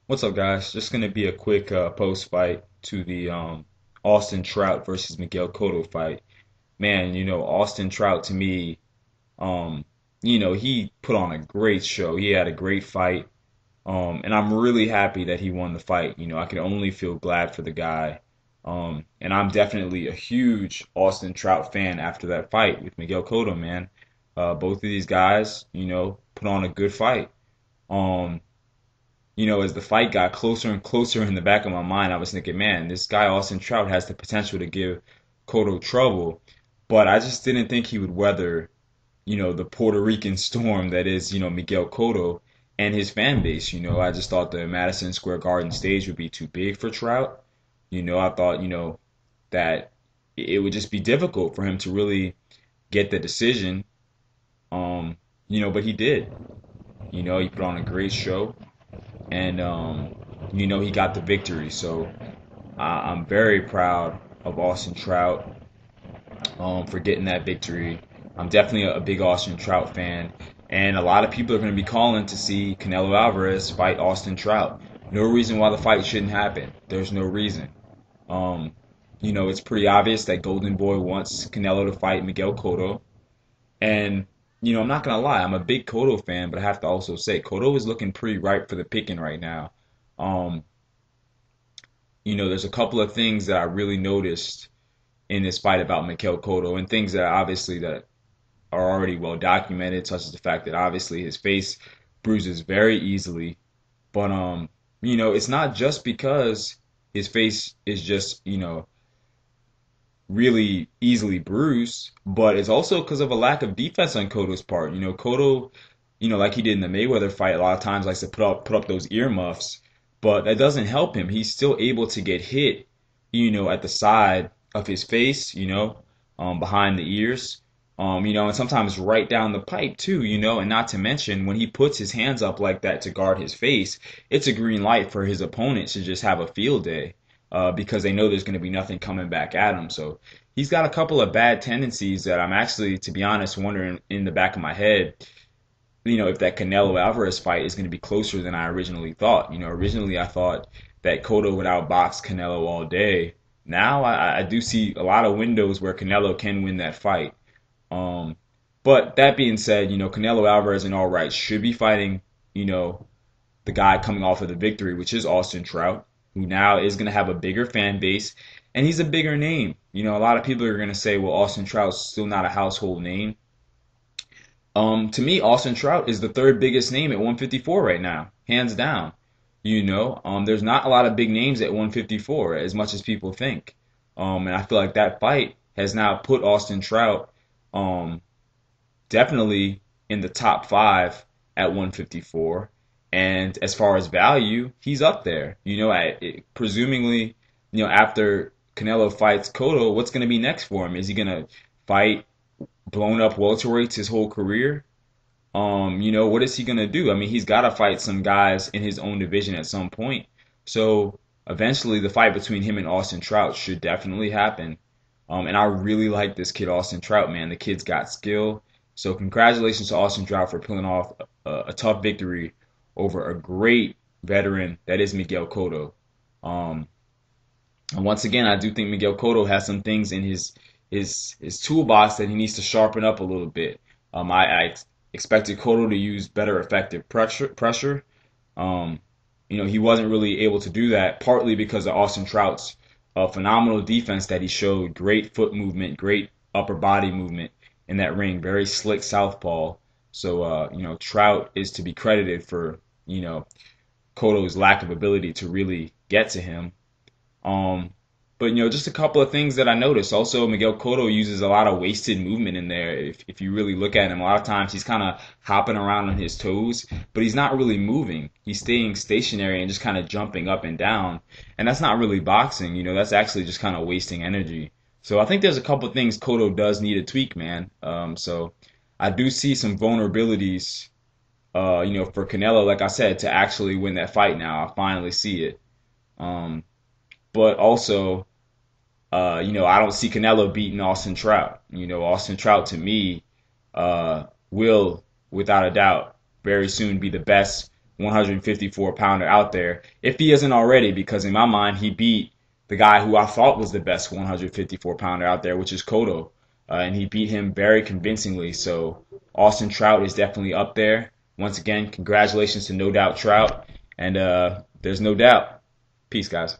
What's up, guys? Just gonna be a quick post fight to the Austin Trout versus Miguel Cotto fight. Man, Austin Trout to me, um, he put on a great show. He had a great fight, and I'm really happy that he won the fight. I can only feel glad for the guy. And I'm definitely a huge Austin Trout fan after that fight with Miguel Cotto, man. Both of these guys, put on a good fight. Um, as the fight got closer and closer in the back of my mind, I was thinking, man, this guy Austin Trout has the potential to give Cotto trouble, but I just didn't think he would weather, the Puerto Rican storm that is, Miguel Cotto and his fan base. I just thought the Madison Square Garden stage would be too big for Trout. I thought, that it would just be difficult for him to really get the decision. Um, but he did. He put on a great show and he got the victory. So I'm very proud of Austin Trout for getting that victory. I'm definitely a big Austin Trout fan, and a lot of people are going to be calling to see Canelo Alvarez fight Austin Trout. No reason why the fight shouldn't happen. There's no reason. Um, it's pretty obvious that Golden Boy wants Canelo to fight Miguel Cotto, and I'm not gonna lie, I'm a big Cotto fan, but I have to also say Cotto is looking pretty ripe for the picking right now. Um, there's a couple of things that I really noticed in this fight about Miguel Cotto, and things that obviously that are already well documented, such as the fact that obviously his face bruises very easily. But it's not just because his face is just, really easily bruised, but it's also because of a lack of defense on Cotto's part. Cotto, like he did in the Mayweather fight, a lot of times likes to put up those earmuffs, but that doesn't help him. He's still able to get hit, at the side of his face, behind the ears, and sometimes right down the pipe too, and not to mention when he puts his hands up like that to guard his face, it's a green light for his opponents to just have a field day. Because they know there's going to be nothing coming back at him. So he's got a couple of bad tendencies that I'm actually, to be honest, wondering in the back of my head, if that Canelo Alvarez fight is going to be closer than I originally thought. Originally I thought that Cotto would outbox Canelo all day. Now I do see a lot of windows where Canelo can win that fight. Um, but that being said, Canelo Alvarez in all rights should be fighting, the guy coming off of the victory, which is Austin Trout, who now is going to have a bigger fan base, and he's a bigger name. A lot of people are going to say, well, Austin Trout's still not a household name. To me, Austin Trout is the third biggest name at 154 right now, hands down. There's not a lot of big names at 154 as much as people think. And I feel like that fight has now put Austin Trout, um, definitely in the top five at 154. And as far as value, he's up there. Presumably, after Canelo fights Cotto, what's going to be next for him? Is he going to fight blown up welterweights his whole career? What is he going to do? I mean, he's got to fight some guys in his own division at some point. So eventually, the fight between him and Austin Trout should definitely happen. And I really like this kid, Austin Trout, man. The kid's got skill. So congratulations to Austin Trout for pulling off a tough victory over a great veteran that is Miguel Cotto. Um, and once again, I do think Miguel Cotto has some things in his toolbox that he needs to sharpen up a little bit. I expected Cotto to use better effective pressure. Um, he wasn't really able to do that, partly because of Austin Trout's phenomenal defense that he showed, great foot movement, great upper body movement in that ring, very slick southpaw. So, Trout is to be credited for, Cotto's lack of ability to really get to him. Um, but just a couple of things that I noticed. Also, Miguel Cotto uses a lot of wasted movement in there. If you really look at him, a lot of times he's kind of hopping around on his toes, but he's not really moving. He's staying stationary and just kind of jumping up and down. And that's not really boxing. That's actually just kind of wasting energy. So I think there's a couple of things Cotto does need to tweak, man. So I do see some vulnerabilities, for Canelo, like I said, to actually win that fight now. I finally see it. Um, but also, I don't see Canelo beating Austin Trout. Austin Trout to me will, without a doubt, very soon be the best 154 pounder out there, if he isn't already, because in my mind he beat the guy who I thought was the best 154 pounder out there, which is Cotto, and he beat him very convincingly. So Austin Trout is definitely up there. Once again, congratulations to No Doubt Trout, and there's no doubt. Peace, guys.